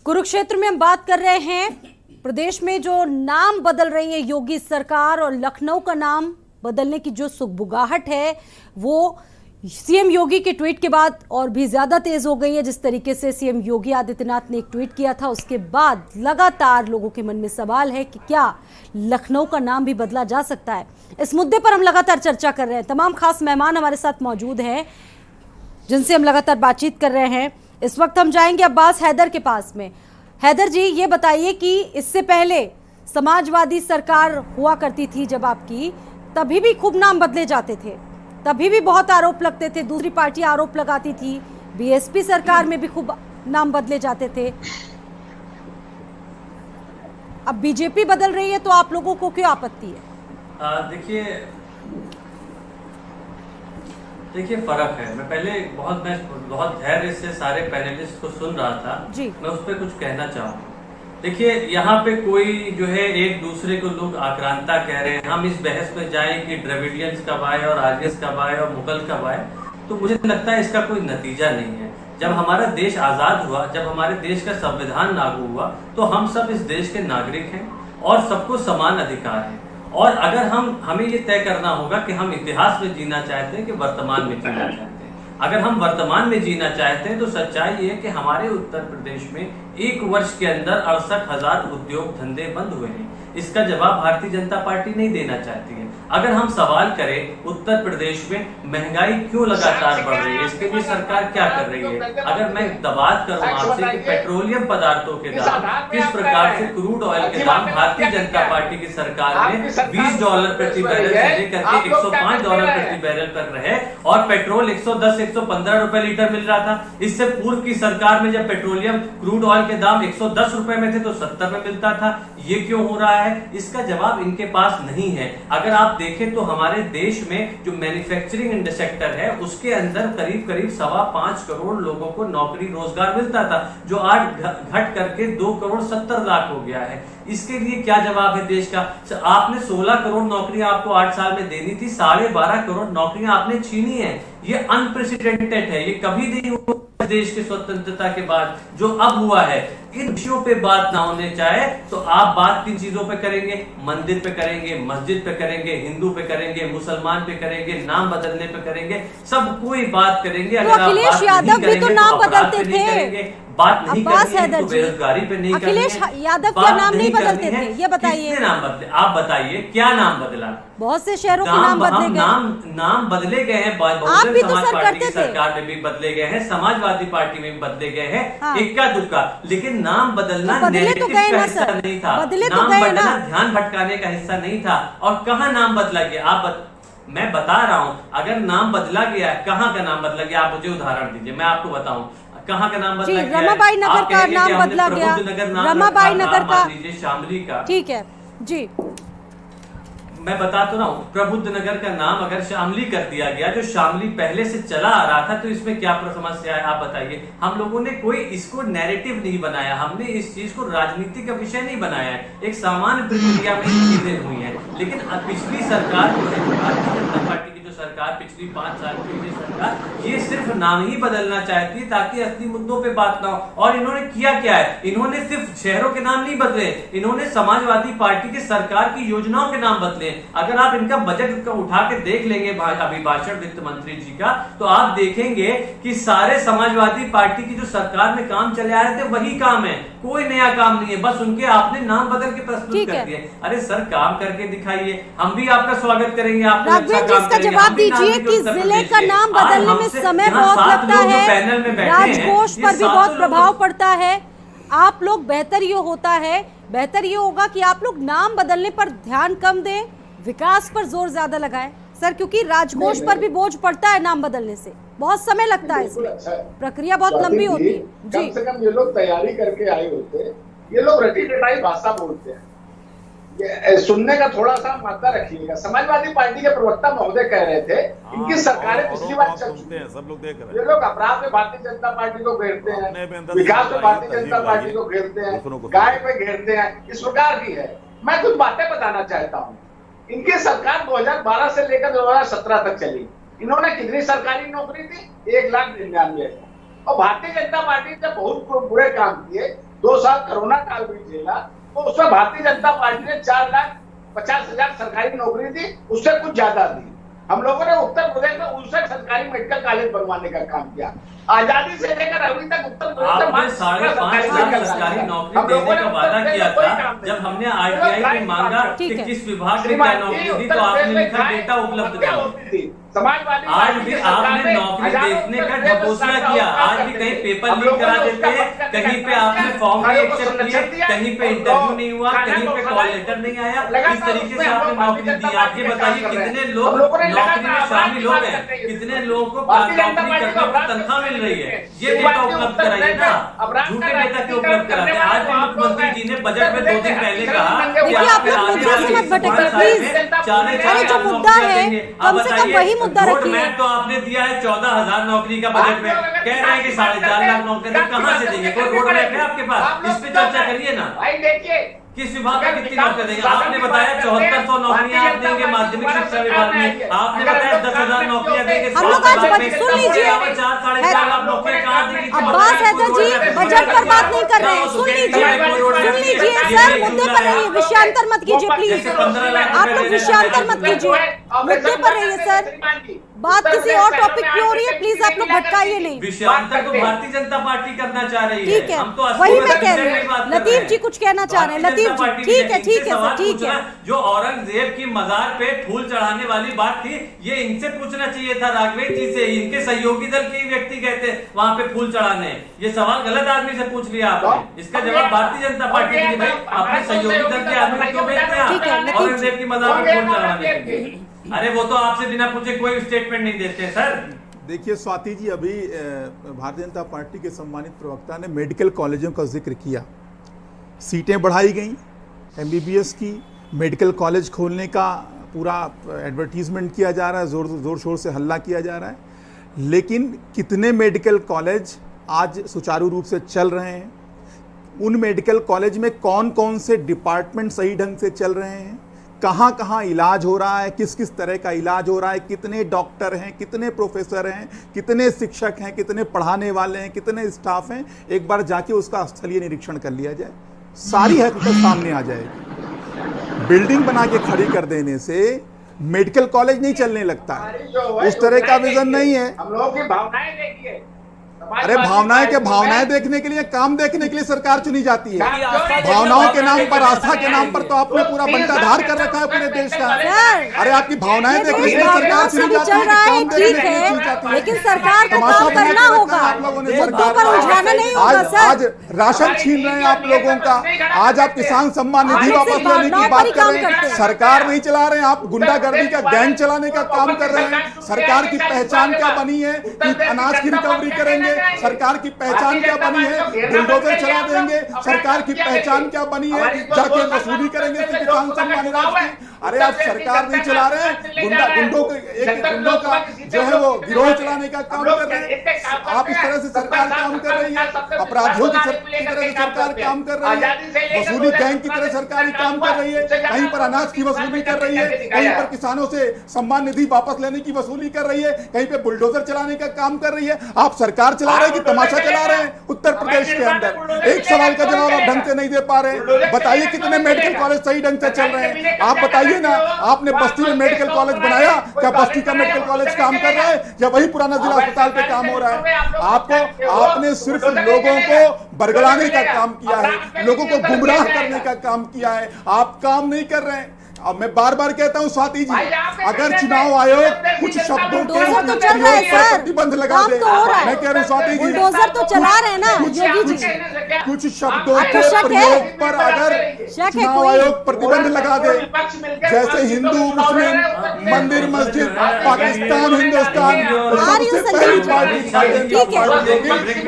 कुरुक्षेत्र में हम बात कर रहे हैं। प्रदेश में जो नाम बदल रही है योगी सरकार और लखनऊ का नाम बदलने की जो सुगबुगाहट है वो सीएम योगी के ट्वीट के बाद और भी ज्यादा तेज हो गई है। जिस तरीके से सीएम योगी आदित्यनाथ ने एक ट्वीट किया था उसके बाद लगातार लोगों के मन में सवाल है कि क्या लखनऊ का नाम भी बदला जा सकता है। इस मुद्दे पर हम लगातार चर्चा कर रहे हैं। तमाम खास मेहमान हमारे साथ मौजूद हैं जिनसे हम लगातार बातचीत कर रहे हैं। इस वक्त हम जाएंगे अब्बास हैदर के पास में। हैदर जी, ये बताइए कि इससे पहले समाजवादी सरकार हुआ करती थी जब आपकी, तभी भी खूब नाम बदले जाते थे, तभी भी बहुत आरोप लगते थे, दूसरी पार्टी आरोप लगाती थी, बीएसपी सरकार में भी खूब नाम बदले जाते थे। अब बीजेपी बदल रही है तो आप लोगों को क्यों आपत्ति है? देखिए फर्क है। मैं बहुत धैर्य से सारे पैनलिस्ट को सुन रहा था जी। मैं उस पर कुछ कहना चाहूँगा। देखिए यहाँ पे कोई जो है एक दूसरे को लोग आक्रांता कह रहे हैं। हम इस बहस में जाए कि द्रविडियंस कब आए और आर्यस कब आए और मुगल कब आए, तो मुझे लगता है इसका कोई नतीजा नहीं है। जब हमारा देश आजाद हुआ, जब हमारे देश का संविधान लागू हुआ, तो हम सब इस देश के नागरिक हैं और सबको समान अधिकार है। और अगर हमें ये तय करना होगा कि हम इतिहास में जीना चाहते हैं कि वर्तमान में जीना चाहते हैं। अगर हम वर्तमान में जीना चाहते हैं तो सच्चाई ये है कि हमारे उत्तर प्रदेश में एक वर्ष के अंदर 68,000 उद्योग धंधे बंद हुए हैं। इसका जवाब भारतीय जनता पार्टी नहीं देना चाहती है। अगर हम सवाल करें उत्तर प्रदेश में महंगाई क्यों लगातार बढ़ रही है, इसके लिए सरकार क्या कर रही है, अगर मैं बात करूं आपसे कि पेट्रोलियम पदार्थों के दाम किस प्रकार से, क्रूड ऑयल के दाम भारतीय जनता पार्टी की सरकार ने $20 प्रति बैरल से लेकर के $105 प्रति बैरल पर रहे और पेट्रोल 110-115 रुपए लीटर मिल रहा था। इससे पूर्व की सरकार में जब पेट्रोलियम क्रूड ऑयल के दाम 110 रुपए में थे तो 70 में मिलता था। ये क्यों हो रहा है, इसका जवाब इनके पास नहीं है। अगर आप देखें तो हमारे देश में जो मैन्युफैक्चरिंग सेक्टर है उसके अंदर करीब 5.25 करोड़ लोगों को नौकरी रोजगार मिलता था, जो आज घट करके 2.70 करोड़ हो गया है। इसके लिए क्या जवाब है देश का? आपने 16 करोड़ नौकरियां आपको 8 साल में देनी थी, 12.5 करोड़ नौकरियां आपने छीनी है। ये अनप्रेसिडेंटेड है, ये कभी नहीं हुआ देश की स्वतंत्रता के बाद। जो अब हुआ है, इन विषयों पे बात ना होने चाहे तो आप बात किन चीजों पे करेंगे? मंदिर पे करेंगे, मस्जिद पे करेंगे, हिंदू पे करेंगे, मुसलमान पे करेंगे, नाम बदलने पे करेंगे, सब कोई बात करेंगे। अगर अखिलेश यादव भी तो नाम बदलते थे, बात नहीं करेंगे तो बेरोजगारी पे नहीं करेंगे। अखिलेश यादव क्या नाम नहीं बदलते थे, ये बताइए। किसने नाम बदले? आप बताइए क्या नाम बदला? बहुत से शहरों के नाम बदले गए। नाम बदले गए हैं। बहुजन समाज पार्टी की सरकार में भी बदले गए हैं, समाजवादी पार्टी में भी बदले गए हैं, इक्का दुक्का। लेकिन नाम बदलना नेगेटिव का हिस्सा नहीं था, नाम बदलना ध्यान भटकाने का हिस्सा नहीं था। और कहाँ नाम बदला गया? मैं बता रहा हूँ, अगर नाम बदला गया, कहाँ का नाम बदला गया, आप मुझे उदाहरण दीजिए, मैं आपको बताऊं कहाँ का नाम बदला गया। रमाबाई नगर का नाम बदला गया, रमाबाई नगर का, शामली का, ठीक है जी। मैं बता तो रहा हूँ, प्रबुद्ध नगर का नाम अगर शामली कर दिया गया, जो शामली पहले से चला आ रहा था, तो इसमें क्या समस्या है? आप बताइए। हम लोगों ने कोई इसको नैरेटिव नहीं बनाया, हमने इस चीज को राजनीति का विषय नहीं बनाया है। एक सामान्य प्रक्रिया में चीजें हुई हैं। लेकिन पिछली सरकार जो है, भारतीय जनता पार्टी की जो सरकार, पिछली 5 साल की सरकार, ये सिर्फ नाम ही बदलना चाहती है ताकि असली मुद्दों पे बात ना हो। और इन्होंने किया क्या है? इन्होंने सिर्फ शहरों के नाम नहीं बदले, इन्होंने समाजवादी पार्टी की सरकार की योजनाओं के नाम बदले। अगर आप इनका बजट उठा के देख लेंगे अभिभाषण वित्त मंत्री जी का, तो आप देखेंगे कि सारे समाजवादी पार्टी की जो सरकार में काम चले आ रहे थे वही काम है, कोई नया काम नहीं है। बस उनके आपने नाम बदल के प्रस्तुत कर दिए। अरे सर, काम करके दिखाइए, हम भी आपका स्वागत करेंगे। आप जवाब दीजिए कि जिले का नाम बदलने में समय बहुत लगता है, राजकोष पर भी बहुत प्रभाव पड़ता है। आप लोग बेहतर ये होगा कि आप लोग नाम बदलने पर ध्यान कम दें, विकास पर जोर ज्यादा लगाएं सर, क्योंकि राजकोष पर भी बोझ पड़ता है नाम बदलने से, बहुत समय लगता है, इसमें प्रक्रिया बहुत लंबी होती है। कम से कम ये लोग तैयारी करके आए होते, ये लोग रटी रटाई भाषा बोलते हैं, सुनने का थोड़ा सा मात्रा रखिएगा। समाजवादी पार्टी के प्रवक्ता महोदय कह रहे थे इनकी सरकारें पिछली बार चल चुकी हैं, सब लोग देख रहे हैं। ये लोग अपराध में भारतीय जनता पार्टी को घेरते हैं, विकास में भारतीय जनता पार्टी को घेरते हैं, गाय में घेरते हैं, इस प्रकार की है। मैं कुछ बातें बताना चाहता हूँ। इनकी सरकार 2012 से लेकर 2017 तक चली। इन्होंने कितनी सरकारी नौकरी दी? 1,99,000। और भारतीय जनता पार्टी ने बहुत बुरे काम किए। 2 साल कोरोना काल भी झेला, तो उसमें भारतीय जनता पार्टी ने 4,50,000 सरकारी नौकरी दी, उससे कुछ ज्यादा दी। हम लोगों ने उत्तर प्रदेश में 59 सरकारी मेडिकल कॉलेज बनवाने का काम किया। आजादी से लेकर अभी तक उत्तर प्रदेश आपने 5.5 सरकारी नौकरी देने का वादा किया था। जब हमने आरटीआई में मांगा कि किस विभाग में क्या नौकरी दी, तो आपने लिखा डेटा उपलब्ध नहीं। समाजवादी आज भी आपने नौकरी देखने का ढकोसला किया। आज भी कहीं पेपर लीक करा देते हैं, कहीं पे आपने फॉर्म नहीं एक्सेप्ट किए, कहीं पे इंटरव्यू नहीं हुआ, कहीं पे कॉल लेटर नहीं आया। इस तरीके से आपने नौकरी दी। आप ये बताइए कितने लोग नौकरी में शामिल हो गए, कितने लोगों को नौकरी करने पर तनख्वाह मिल रही है, ये डेटा उपलब्ध कराइए ना। झूठे डेटा क्यों उपलब्ध कराते हैं? आज भी मुख्यमंत्री जी ने बजट में 2 दिन पहले कहा कि आप लोग मुद्दे से मत भटकिए प्लीज। अरे जो मुद्दा है कम से कम वही मुद्दा रखिए। तो आपने दिया है 14,000 नौकरी का बजट में, कह रहे हैं कि 4.5 लाख नौकरी, तो कहाँ से देंगे? कोई रोड मैप है आपके पास? इस पे चर्चा करिए ना। भाई देखिए किस विभाग में कितनी नौकरी देंगे? आपने बताया 7400 नौकरियां आप देंगे माध्यमिक शिक्षा विभाग में, आपने बताया 10,000 नौकरियां देंगे। हम लोग आज सुन लीजिए, 4-4.5 लाख नौकरियां कहाँ देंगे? अब्बास हैदर जी बजट पर बात नहीं कर रहे हैं, सुन लीजिए सर, मुद्दे पर रहिए, विषयांतर मत कीजिए प्लीज। आप लोग विषयांतर मत कीजिए, मुद्दे पर रहिए सर। बात किसी और टॉपिक की हो रही है, प्लीज आप लोग भटकाइए नहीं। विषयांतर तो भारतीय जनता पार्टी करना चाह रही है। ठीक है, हम तो वही मैं कह रही हूँ। लतीफ जी कुछ कहना चाह रहे हैं। लतीफ जी ठीक है सर, ठीक है। जो औरंगजेब की मजार पे फूल चढ़ाने वाली बात थी, ये इनसे पूछना चाहिए था, राघवेंद्र जी से। इनके सहयोगी दल के व्यक्ति गए थे वहां पे फूल चढ़ाने। ये सवाल गलत आदमी से पूछ लिया आपने। इसका जवाब भारतीय जनता पार्टी की भाई अपने सहयोगी दल के आदमी क्यों भेजते हैं औरंगजेब की मजार पे फूल चढ़ाने के लिए? अरे वो तो आपसे बिना पूछे कोई स्टेटमेंट नहीं देते सर। देखिए स्वाति जी, अभी भारतीय जनता पार्टी के सम्मानित प्रवक्ता ने मेडिकल कॉलेजों का जिक्र किया। सीटें बढ़ाई गई, एमबीबीएस की मेडिकल कॉलेज खोलने का पूरा एडवर्टीजमेंट किया जा रहा है, जोर शोर से हल्ला किया जा रहा है। लेकिन कितने मेडिकल कॉलेज आज सुचारू रूप से चल रहे हैं? उन मेडिकल कॉलेज में कौन कौन से डिपार्टमेंट सही ढंग से चल रहे हैं? कहाँ कहाँ इलाज हो रहा है, किस किस तरह का इलाज हो रहा है, कितने डॉक्टर हैं, कितने प्रोफेसर हैं, कितने शिक्षक हैं, कितने पढ़ाने वाले हैं, कितने स्टाफ हैं, एक बार जाके उसका स्थलीय निरीक्षण कर लिया जाए, सारी हकीकत सामने आ जाएगी। बिल्डिंग बना के खड़ी कर देने से मेडिकल कॉलेज नहीं चलने लगता है, उस तरह का विजन नहीं है। हम लोगों की भावनाएं देखिए। अरे भावनाएं देखने के लिए, काम देखने के लिए सरकार चुनी जाती है। भावनाओं के नाम पर, आस्था के नाम पर तो आपने पूरा बंटाधार कर रखा है पूरे देश का। अरे आपकी भावनाएं देखने के लिए सरकार चुनी जाती है, काम देखने के लिए चुनी जाती है। लेकिन सरकार को काम करना होगा, आप लोगों ने मुद्दों पर उलझाना नहीं होगा सर। आज राशन छीन रहे हैं आप लोगों का, आज आप किसान सम्मान निधि वापस लेने की बात कर रहे हैं। सरकार नहीं चला रहे हैं आप, गुंडागर्दी का गैंग चलाने का काम कर रहे हैं। सरकार की पहचान क्या बनी है कि अनाज की रिकवरी करेंगे? सरकार की पहचान क्या बनी है? बुलडोजर चला देंगे। सरकार की पहचान क्या बनी है? जाके वसूली करेंगे किसान सम्मान निधि की। अरे आप सरकार नहीं चला रहे हैं, गुंडों का जो है वो गिरोह चलाने का काम कर रहे हैं। आप इस तरह से सरकार काम कर रही है, अपराधियों की तरह से सरकार काम कर रही है, वसूली गैंग की तरह सरकार काम कर रही है। कहीं पर अनाज की वसूली कर रही है, कहीं पर किसानों से सम्मान निधि वापस लेने की वसूली कर रही है, कहीं पे बुलडोजर चलाने का काम कर रही है। आप सरकार चला रहे हैं कि तमाशा चला रहे हैं? उत्तर प्रदेश के अंदर एक सवाल का जवाब आप ढंग से नहीं दे पा रहे। बताइए कितने मेडिकल कॉलेज सही ढंग से चल रहे हैं? आप बताइए ना, आपने बस्ती में मेडिकल कॉलेज बनाया, क्या बस्ती का मेडिकल कॉलेज काम कर रहा है या वही पुराना जिला अस्पताल पे काम हो रहा है? आपने सिर्फ लोगों को बरगलाने का काम किया है, लोगों को गुमराह करने का काम किया है। आप काम नहीं कर रहे हैं। अब मैं बार बार कहता हूं स्वाति जी, अगर चुनाव आयोग कुछ शब्दों के प्रतिबंध लगा दे, मैं कह रहा हूं स्वाति जी, तो चला रहे ना कुछ शब्दों के प्रयोग पर अगर चुनाव आयोग प्रतिबंध लगा दे, जैसे हिंदू मुस्लिम, मंदिर मस्जिद, पाकिस्तान हिंदुस्तान, सबसे पहली पार्टी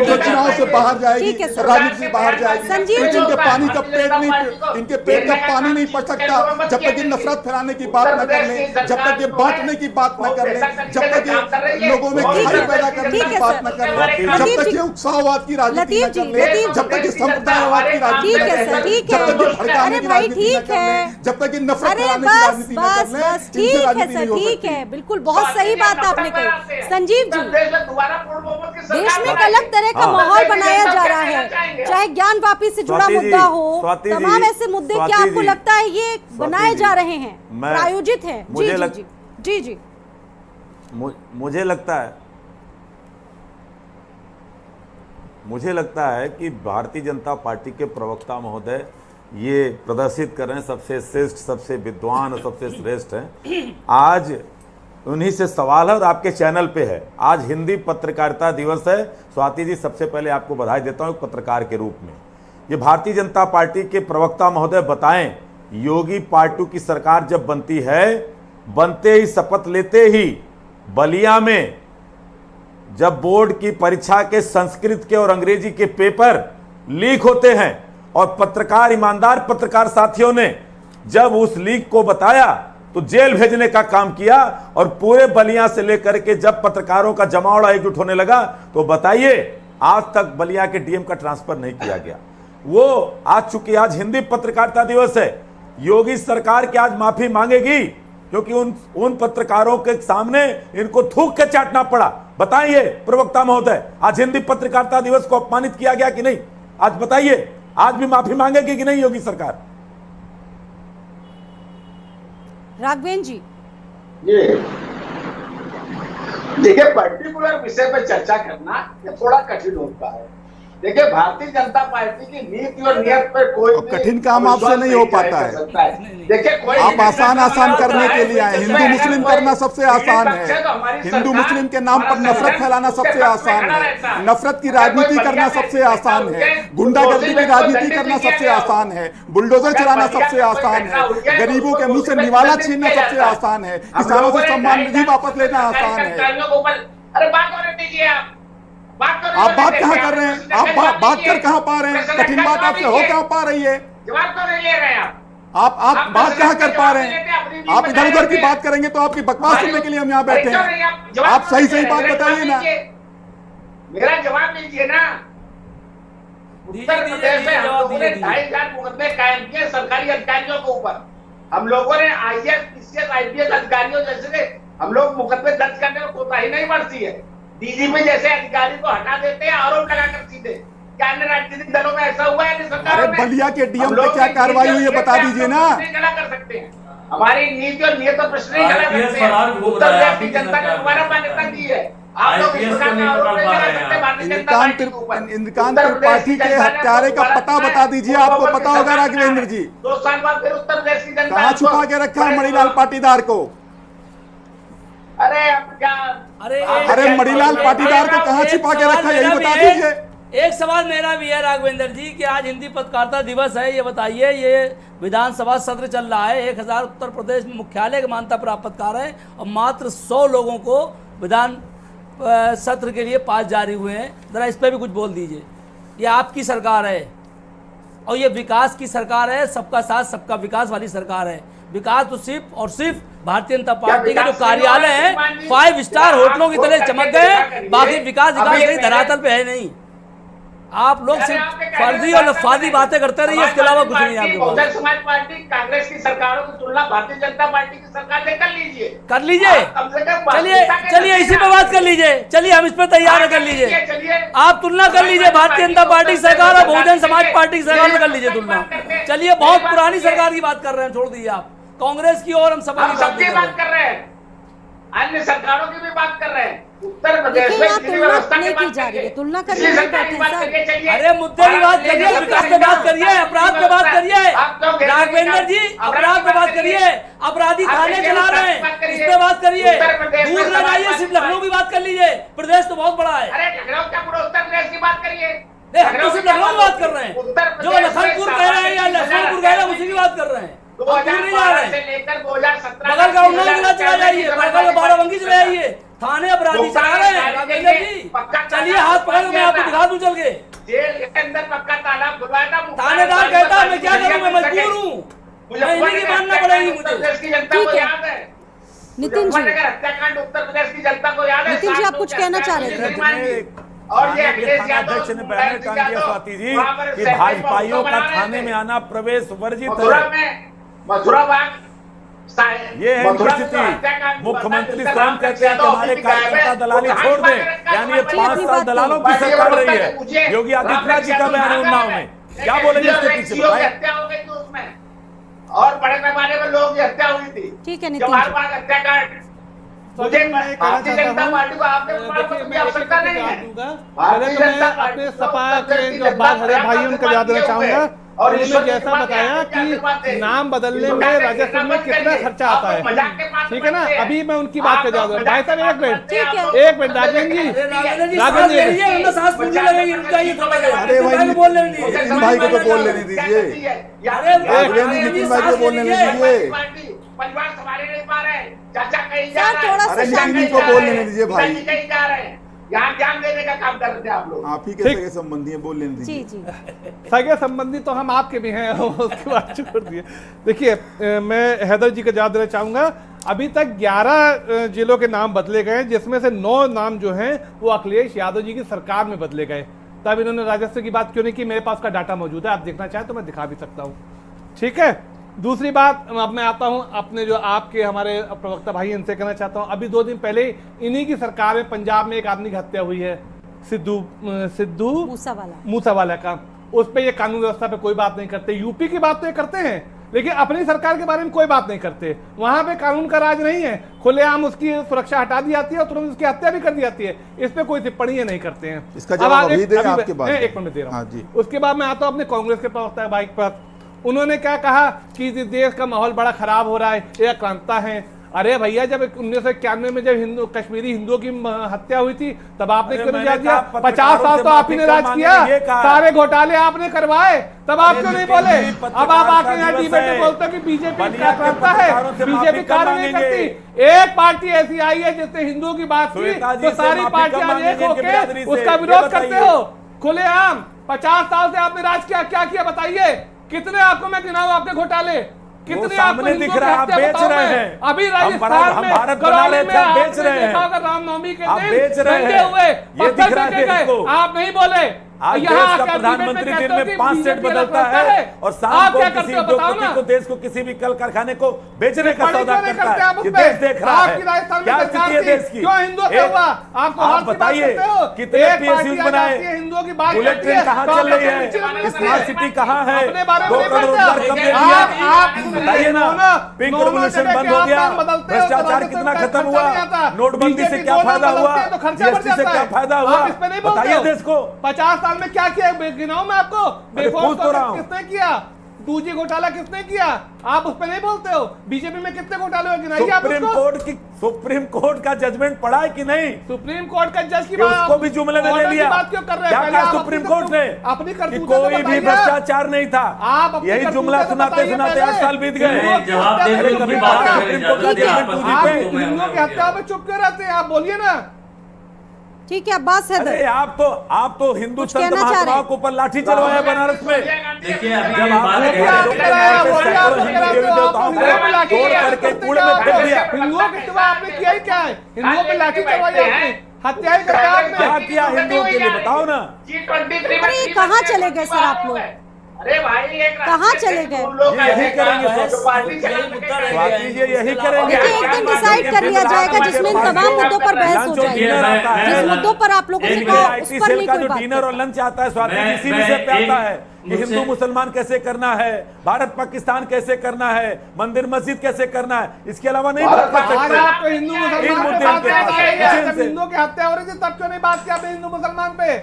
जो चुनाव से बाहर जाएगी, राजनीति से बाहर जाएगी। इनके पानी का पेट नहीं, इनके पेट का पानी नहीं पड़ सकता जब तक नफरत फैलाने की बात न कर ले, जब तक ये बांटने की बात न कर ले, जब तक ये लोगों में खाई पैदा करने की बात न कर ले, जब तक ये उत्साहवाद की राजनीति न कर ले, जब तक ये संप्रदायवाद की राजनीति न कर ले, जब तक ये भड़काने की राजनीति न कर ले, जब तक ये नफरत फैलाने की राजनीति न कर ले, ठीक है सर, ठीक है, बिल्कुल बहुत सही बात आपने कही। संजीव जी, दोबारा पूर्ण बहुमत की देश में एक अलग तरह का माहौल बनाया जा रहा है, चाहे ज्ञान वापी से जुड़ा मुद्दा हो, तमाम ऐसे मुद्दे क्या आपको लगता है ये बनाए जा रहे हैं, प्रायोजित हैं? जी जी, मुझे लगता है कि भारतीय जनता पार्टी के प्रवक्ता महोदय ये प्रदर्शित कर रहे हैं सबसे श्रेष्ठ, सबसे विद्वान और सबसे श्रेष्ठ हैं। आज उन्हीं से सवाल है और आपके चैनल पे है। आज हिंदी पत्रकारिता दिवस है। स्वाति जी, सबसे पहले आपको बधाई देता हूँ पत्रकार के रूप में। ये भारतीय जनता पार्टी के प्रवक्ता महोदय बताएं, योगी पार्टी की सरकार जब बनती है, बनते ही शपथ लेते ही बलिया में जब बोर्ड की परीक्षा के संस्कृत के और अंग्रेजी के पेपर लीक होते हैं और पत्रकार, ईमानदार पत्रकार साथियों ने जब उस लीक को बताया तो जेल भेजने का काम किया और पूरे बलिया से लेकर के जब पत्रकारों का जमावड़ा एकजुट होने लगा तो बताइए आज तक बलिया के डीएम का ट्रांसफर नहीं किया गया। वो आज चूंकि आज हिंदी पत्रकारिता दिवस है, योगी सरकार की आज माफी मांगेगी क्योंकि उन पत्रकारों के सामने इनको थूक के चाटना पड़ा। बताइए प्रवक्ता महोदय, आज हिंदी पत्रकारिता दिवस को अपमानित किया गया कि नहीं? आज बताइए, आज भी माफी मांगेगी कि नहीं योगी सरकार? राघवेंद्र जी, देखिए पर्टिकुलर विषय पर चर्चा करना ये थोड़ा कठिन होता है। देखिए भारतीय जनता पार्टी की नीति और नियत पर कोई कठिन काम आपसे नहीं हो पाता है। देखिए कोई आप आसान करने के लिए आए। हिंदू मुस्लिम करना सबसे आसान है, हिंदू मुस्लिम के नाम पर नफरत फैलाना सबसे आसान है, नफरत की राजनीति करना सबसे आसान है, गुंडागर्दी की राजनीति करना सबसे आसान है, बुलडोजर चलाना सबसे आसान है, गरीबों के मुंह से निवाला छीनना सबसे आसान है, किसानों से सम्मान निधि वापस लेना आसान है। अरे बात करने दीजिए, आप बात कहाँ कर रहे हैं? आप बात कर कहाँ पा रहे हैं? कठिन बात आपसे हो कहाँ पा रही है? जवाब तो नहीं ले रहे आप बात कहाँ कर पा रहे हैं? आप इधर उधर की बात करेंगे तो आपकी बकवास सुनने के लिए हम यहाँ बैठे हैं। आप सही बात बताइए ना। मेरा जवाब लीजिए ना। उत्तर प्रदेश में हम लोगों ने 2,500 मुकदमे कायम किए सरकारी अधिकारियों के ऊपर। हम लोगों ने IAS, PCS, IPS अधिकारियों जैसे हम लोग मुकदमे दर्ज करने में कोताही नहीं बरती है। डीजीपी जैसे अधिकारी को हटा देते हैं आरोप लगाकर सीधे। क्या अन्य राजनीतिक दलों में ऐसा हुआ है? अरे बलिया के डीएम पे क्या कार्रवाई हुई है बता दीजिए ना। खड़ा कर सकते हैं हमारी नीति और नियत पर प्रश्न नहीं खड़ा करते हैं। उत्तर प्रदेश की जनता ने दोबारा मान्यता दी है। आप लोग इस प्रकार का आरोप नहीं लगा सकते भारतीय जनता पार्टी के ऊपर। इंद्रकांत त्रिपाठी के हत्यारे का पता बता दीजिए, आपको पता होगा राघवेंद्र जी। 2 साल बाद फिर उत्तर प्रदेश की जनता कहाँ छुपा के रखा है मणिलाल पाटीदार को? अरे अब क्या, अरे मणिलाल पाटीदार को कहाँ छिपा के रखा है, यही बता दीजिए। एक सवाल मेरा भी है राघवेंद्र जी कि आज हिंदी पत्रकारिता दिवस है, ये बताइए, ये विधानसभा सत्र चल रहा है, 1000 उत्तर प्रदेश में मुख्यालय की मान्यता प्राप्त पत्रकार है और मात्र 100 लोगों को विधान सत्र के लिए पास जारी हुए हैं। जरा इस पर भी कुछ बोल दीजिए। ये आपकी सरकार है और ये विकास की सरकार है, सबका साथ सबका विकास वाली सरकार है। विकास तो सिर्फ और सिर्फ भारतीय जनता पार्टी के जो कार्यालय हैं 5 स्टार होटलों की तरह चमक गए, बाकी विकास कहीं धरातल पे है नहीं। आप लोग सिर्फ फर्जी और लफाजी बातें करते रहिए, इसके अलावा कुछ नहीं। आपके बहुजन समाज पार्टी कांग्रेस की सरकारों की तुलना भारतीय जनता पार्टी की सरकार से कर लीजिए। चलिए इसी पे बात कर लीजिए। चलिए हम इस पे तैयार है, कर लीजिए। आप तुलना कर लीजिए भारतीय जनता पार्टी की सरकार और बहुजन समाज पार्टी की सरकार में कर लीजिए तुलना। चलिए बहुत पुरानी सरकार की बात कर रहे हैं, छोड़ दीजिए आप कांग्रेस की और हम सपा की बात कर रहे हैं, अन्य सरकारों की भी बात कर रहे हैं। उत्तर प्रदेश में तुलना नहीं की जा रही है, तुलना करने की बात है सर। अरे मुद्दे की बात करिए, विकास पे बात करिए, अपराध पे बात करिए। राघवेंद्र जी अपराध पे बात करिए, अपराधी थाने चला रहे हैं, इस पे बात करिए। दूर न जाइए, सिर्फ लखनऊ की बात कर लीजिए, प्रदेश तो बहुत बड़ा है। अरे लखनऊ क्या पूरा उत्तर प्रदेश की बात करिए। हम तो सिर्फ लखनऊ की बात कर रहे हैं, जो लखनपुर कह रहे हैं या लखनपुर कह रहे हैं उसी की बात कर रहे हैं। 2012 से लेकर 2017 बगल का उन्नाव जिला चला जाइए, बगल का बाराबंकी चले जाइए, थाने अपराधी चला रहे हैं। राघवेंद्र जी चलिए, हाथ पकड़ मैं आपको दिखा दूं चल के। जेल के अंदर पक्का ताला खुलवाया था, थानेदार कहता है मैं क्या करूं, मैं मजबूर हूं, इन्हीं की मानना पड़ेगी मुझे। उत्तर प्रदेश की जनता को याद है नितिन जी, हत्याकांड उत्तर प्रदेश की जनता को याद है। नितिन जी आप कुछ कहना चाह रहे थे? और ये अध्यक्ष ने बैनर टांग दिया स्वाति जी कि भाजपाइयों का थाने में आना प्रवेश वर्जित है। मथुरा बाग ये है इनकी स्थिति। मुख्यमंत्री स्वयं कहते हैं कि हमारे कार्यकर्ता दलाली छोड़ दें, यानी ये 5 साल दलालों की सरकार रही है। योगी आदित्यनाथ जी का बयान उन्नाव में क्या बोलेंगे इसके पीछे बताएं? हत्या हो गई थी उसमें, और बड़े पैमाने पर लोगों की हत्या हुई थी। ठीक है जवाहर बाग हत्याकांड, मुझे भारतीय जनता पार्टी को आपके देखिए, आवश्यकता नहीं है। पहले तो मैं अपने सपा के जो बात हरे भाई उनका याद देना चाहूंगा, और उन्होंने जैसा बताया कि नाम बदलने में राजस्व में कितना खर्चा आता है, ठीक है ना। अभी मैं उनकी बात कर जा रहा हूँ। भाई साहब एक मिनट राजेंद्र जी, अरे भाई नितिन भाई को तो बोल लेने दीजिए, नितिन भाई को बोलने दीजिए, परिवार संभाले नहीं पा रहे, चाचा कहीं जा रहे हैं, अरे नितिन जी को बोल लेने दीजिए भाई, कहीं जा रहे हैं, यहाँ ज्ञान देने का काम कर रहे थे आप लोग। आप ही के सगे संबंधी हैं, बोल लेने जी दीजिए। जी सगे संबंधी तो हम आपके भी हैं, उसके बाद छोड़ दिए। देखिए मैं हैदर जी को याद देना चाहूंगा, अभी तक 11 जिलों के नाम बदले गए, जिसमें से 9 नाम जो हैं वो अखिलेश यादव जी की सरकार में बदले गए। तब इन्होंने राजस्व की बात क्यों नहीं की? मेरे पास का डाटा मौजूद है, आप देखना चाहें तो मैं दिखा भी सकता हूँ, ठीक है। दूसरी बात, अब मैं आता हूं अपने जो आपके हमारे प्रवक्ता भाई, इनसे कहना चाहता हूं, अभी 2 दिन पहले इन्हीं की सरकार में पंजाब में एक आदमी की हत्या हुई है, सिद्धू मूसावाला का। उस पे ये कानून व्यवस्था पे कोई बात नहीं करते। यूपी की बात तो ये करते हैं, लेकिन अपनी सरकार के बारे में कोई बात नहीं करते। वहां पे कानून का राज नहीं है, खुलेआम उसकी सुरक्षा हटा दी जाती है और तुरंत उसकी हत्या भी कर दी जाती है। इस पे कोई टिप्पणी नहीं करते हैं। इसका जवाब अभी दे, आपके बाद एक मिनट दे रहा हाँ हूँ जी। उसके बाद मैं आता हूँ अपने कांग्रेस के प्रवक्ता भाई पर। उन्होंने क्या कहा कि देश का माहौल बड़ा खराब हो रहा है, ये आक्रांता है। अरे भैया, जब 1991 में जब कश्मीरी हिंदुओं की हत्या हुई थी, तब आपने क्यों नहीं दिया? 50 साल तो आप ही ने राज किया, सारे घोटाले आपने करवाए, तब आप क्यों नहीं बोले? अब आप आके यहाँ डिबेट में बोलते हो कि बीजेपी क्या करता है, बीजेपी कार्य नहीं करती। एक पार्टी ऐसी आई है जिसने हिंदुओं की बात की, तो सारी पार्टियां एक होकर उसका विरोध करते हो खुलेआम। 50 साल से आपने राज किया, क्या किया बताइए? कितने आपको मैं गिनाऊं आपके घोटाले? कितने आपको दिख रहा है? आप बेच रहे हैं। अभी राजस्थान में करौली में बेच रहे हैं, रामनवमी के दिन बेच रहे हैं हुए, ये दिख रहा है। आप नहीं बोले। आज देश का प्रधानमंत्री दिन में 5 सेट बदलता है और शाम को किसी उद्योगपति को, देश को, किसी भी कल कारखाने को बेचने का सौदा करता है। ये देश देख रहा है क्या स्थिति है देश की। आप बताइए कितने PSU बनाए, बुलेट ट्रेन कहाँ चल रही है, स्मार्ट सिटी कहाँ है, 2 करोड़ रोजगार कब दे दिया? बताइए ना। पिंक रेवोल्यूशन बंद हो गया, भ्रष्टाचार कितना खत्म हुआ, नोटबंदी से क्या फायदा हुआ, GST से क्या फायदा हुआ, बताइए देश को। 50 साल में क्या किया गिनाऊं मैं आपको? बेफाम किसने किया? 2G घोटाला किसने किया? आप उस पर नहीं बोलते हो। बीजेपी में कितने घोटाले हुए गिनाइए आप उसको। सुप्रीम कोर्ट का जजमेंट पड़ा है कि नहीं? सुप्रीम कोर्ट का जज की बात उसको भी जुमले में ले लिया। बात क्यों कर रहे हैं? क्या कहा सुप्रीम कोर्ट ने? अपनी कि कोई भी भ्रष्टाचार नहीं था। आप यही जुमला सुनाते सुनाते 8 साल बीत गए। कभी हिंदुओं की हत्या में चुप क्यों रहते हैं? आप बोलिए ना। ठीक है, अब्बास हैदर, आप तो हिंदू संत महात्माओं के ऊपर लाठी चलवाया बनारस में। देखिए अभी जब ये बात आपने तोड़ करके कूड़े में फेंक दिया। हिंदुओं के सिवा आपने किया ही क्या है? हिंदुओं पे लाठी चलवाई आपने, हत्या ही करके आपने। क्या किया हिंदुओं के लिए बताओ ना। अरे कहाँ चले गए सर आप लोग? अरे भाई कहाँ चले गए? यही करेंगे, यही करेंगे। देखिए एक दिन डिसाइड कर लिया जाएगा जिसमें इन तमाम मुद्दों पर बहस हो जाएगी। जिस मुद्दों पर आप लोगों से कहा उस पर नहीं कोई बात। डिनर और लंच आता है, स्वाति जी इसी विषय पे आता है कि हिंदू मुसलमान कैसे करना है, भारत पाकिस्तान कैसे करना है, मंदिर मस्जिद कैसे करना है, इसके अलावा नहीं बात कर सकते। आपको हिंदू मुसलमान हिंदुओं की हत्या हो रही थी, तब क्यों नहीं बात किया हिंदू मुसलमान पे?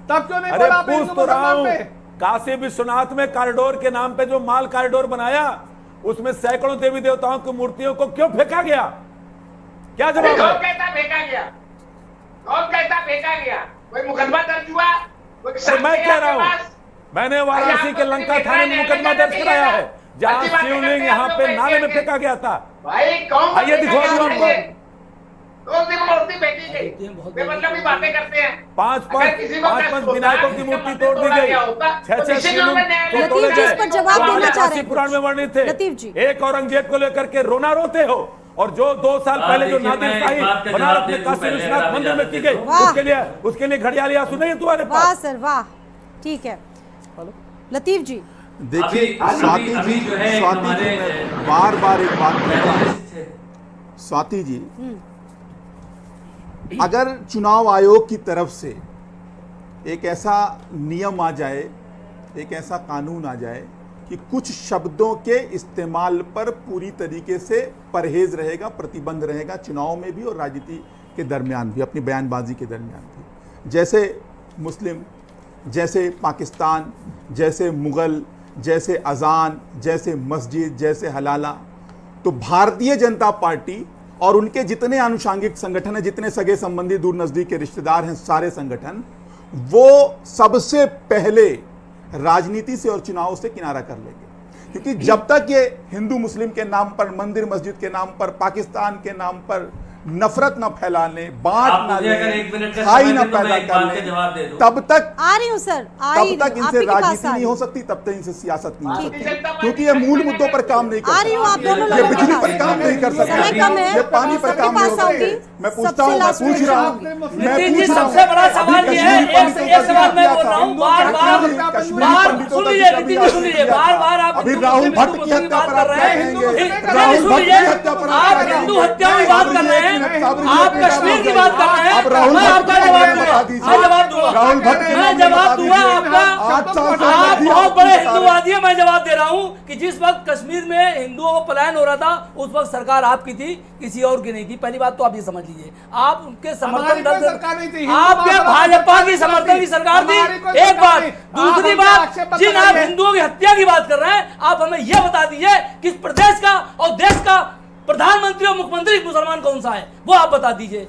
तब क्यों नहीं बोला हिंदू मुसलमान पे? काशी विश्वनाथ में कॉरिडोर के नाम पे जो माल कॉरिडोर बनाया, उसमें सैकड़ों देवी देवताओं की मूर्तियों को क्यों फेंका गया? क्या जवाब है? कौन कहता फेंका गया? कौन कहता फेंका गया? कोई मुकदमा दर्ज हुआ? मैं कह रहा हूँ, मैंने वाराणसी के लंका थाने में मुकदमा दर्ज कराया है, जहाँ शिवलिंग यहाँ पे नाले में फेंका गया था। भाई कौन? आइए दिखवा दूं आपको। मूर्ति फेंकी गई, बेमतलब की बातें करते हैं। 5 विनायकों की मूर्ति तोड़ दी गई, 6 शिवलिंग को तोड़े लतीफ जी इस पर जवाब देना चाह रहे हैं। पुराण में वर्णित थे। लतीफ जी, एक औरंगजेब को लेकर के रोना रोते हो, और जो 2 साल पहले जो नादिर शाही बनारस में काशी विश्वनाथ मंदिर में की गई, उसके लिए घड़ियाली आंसू नहीं है तुम्हारे पास? वाह सर वाह। ठीक है लतीफ जी, देखिए स्वाति अभी जी, जो है स्वाति हमारे जी, मैं बार बार एक बात कहता हूं, थे। स्वाति जी, अगर चुनाव आयोग की तरफ से एक ऐसा नियम आ जाए, एक ऐसा कानून आ जाए कि कुछ शब्दों के इस्तेमाल पर पूरी तरीके से परहेज रहेगा, प्रतिबंध रहेगा, चुनाव में भी और राजनीति के दरमियान भी, अपनी बयानबाजी के दरमियान भी, जैसे मुस्लिम, जैसे पाकिस्तान, जैसे मुगल, जैसे अजान, जैसे मस्जिद, जैसे हलाला, तो भारतीय जनता पार्टी और उनके जितने आनुषांगिक संगठन हैं, जितने सगे संबंधी दूर नजदीक के रिश्तेदार हैं, सारे संगठन, वो सबसे पहले राजनीति से और चुनाव से किनारा कर लेंगे। क्योंकि जब तक ये हिंदू मुस्लिम के नाम पर, मंदिर मस्जिद के नाम पर, पाकिस्तान के नाम पर नफरत न फैलाने, बांट न लें, खाई न पैदा करने, तब तक आ रही हूँ सर, तब तक इनसे राजनीति नहीं हो सकती, तब तक इनसे सियासत नहीं हो सकती, क्योंकि ये मूल मुद्दों पर काम नहीं कर आ रही हूँ, आप दोनों सकते, ये लोगों बिजली के पर काम नहीं कर सकते, समय कम है, ये पानी पर काम नहीं हो सबके पास सकते। आऊंगी। मैं पूछता हूँ, मैं पूछ रहा हूँ, नितिन जी, सबसे बड़ा सवाल ये है, एक सवाल मैं बोल रहा हूँ, बार बार सुन लीजिए, नितिन जी सुन लीजिए, बार आप अभी राहुल भट्ट की हत्या पर आप क्या कहेंगे? राहुल भट्ट की हत्या पर आप हिंदू हत्या की बात कर रहे हैं, आप कश्मीर की बात कर रहे हैं, आप राहुल मैं आपका जवाब दूंगा, राहुल भट्ट मैं जवाब दूंगा आपका। आप बहुत बड़े हिंदूवादी हैं, मैं जवाब दे रहा हूं कि जिस वक्त कश्मीर में हिंदुओं को पलायन हो रहा था, उस वक्त सरकार आपकी थी, किसी और की नहीं थी। पहली बात तो आप ये समझ लीजिए, आप उनके समर्थन दल, आपके भाजपा की समर्थन की सरकार थी, एक बात। दूसरी बात, जिन आप हिंदुओं की हत्या की बात कर रहे हैं, आप हमें यह बता दीजिए किस प्रदेश का और देश का प्रधानमंत्री और मुख्यमंत्री मुसलमान कौन सा है, वो आप बता दीजिए।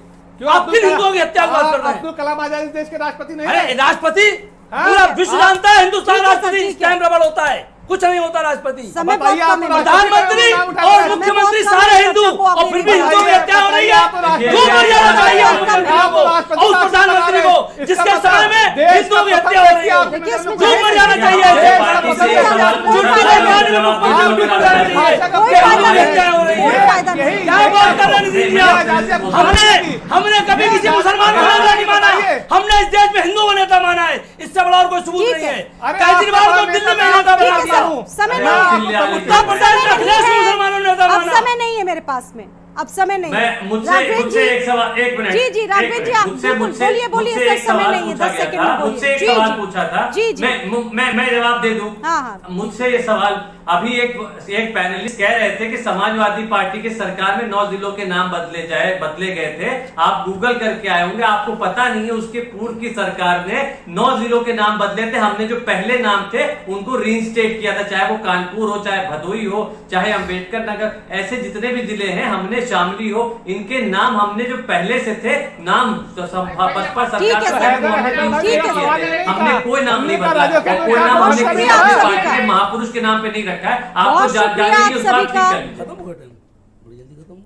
आप किन हिंदुओं की हत्या की बात कर रहे हैं? अब्दुल कलाम आजाद देश के राष्ट्रपति नहीं अरे राष्ट्रपति पूरा विश्व जानता है, हिंदुस्तान राष्ट्रपति इस टाइम रबड़ होता है, कुछ नहीं होता राष्ट्रपति। प्रधानमंत्री और मुख्यमंत्री सारे हिंदू, और फिर भी हिंदुओं की हत्या हो रही है। क्यों मर्यादा चाहिए मुख्यमंत्री को और उस प्रधानमंत्री को जिसके समय में हिंदुओं की हत्या हो रही है? क्यों मर्यादा चाहिए? हमने कभी किसी मुसलमान को नेता नहीं माना, हमने इस देश में हिंदू को नेता माना है, इससे बड़ा और कोई सबूत नहीं है। केजरीवाल को दिल्ली में नेता बना दिया, समय नहीं, उत्तर प्रदेश में अखिलेश मुसलमानों ने नेता अब माना। समय नहीं है मेरे पास में, अब समय नहीं है। मुझसे एक सवाल, एक मिनट, जी जी राघवेंद्र जी, आप बोलिए सर, समय नहीं है, 10 सेकंड में बोलिए। मुझसे एक सवाल पूछा था, जी जी, मैं जवाब दे दूं। हाँ। मुझसे ये सवाल, अभी एक पैनलिस्ट कह रहे थे कि समाजवादी पार्टी की सरकार में 9 जिलों के नाम बदले गए थे। आप गूगल करके आए होंगे, आपको पता नहीं है उसके पूर्व की सरकार ने 9 जिलों के नाम बदले थे। हमने जो पहले नाम थे उनको रीइंस्टेट किया था, चाहे वो कानपुर हो, चाहे भदोई हो, चाहे अंबेडकर नगर, ऐसे जितने भी जिले हैं, हमने शामली हो, इनके नाम हमने जो पहले से थे नाम बसपा सरकार हमने कोई नाम नहीं बदला, कोई नाम हमने पार्टी के महापुरुष के नाम पे नहीं रखा है। आपको जानकारी उस बात की खत्म हो गया टाइम, बड़ी जल्दी खत्म हो गया।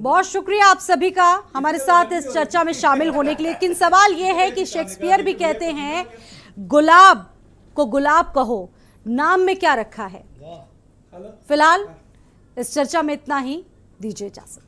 बहुत शुक्रिया आप सभी का हमारे साथ इस चर्चा में शामिल होने के लिए। लेकिन सवाल यह है कि शेक्सपियर भी कहते हैं गुलाब को गुलाब कहो, नाम में क्या रखा है। फिलहाल इस चर्चा में इतना ही, दीजिए इजाजत।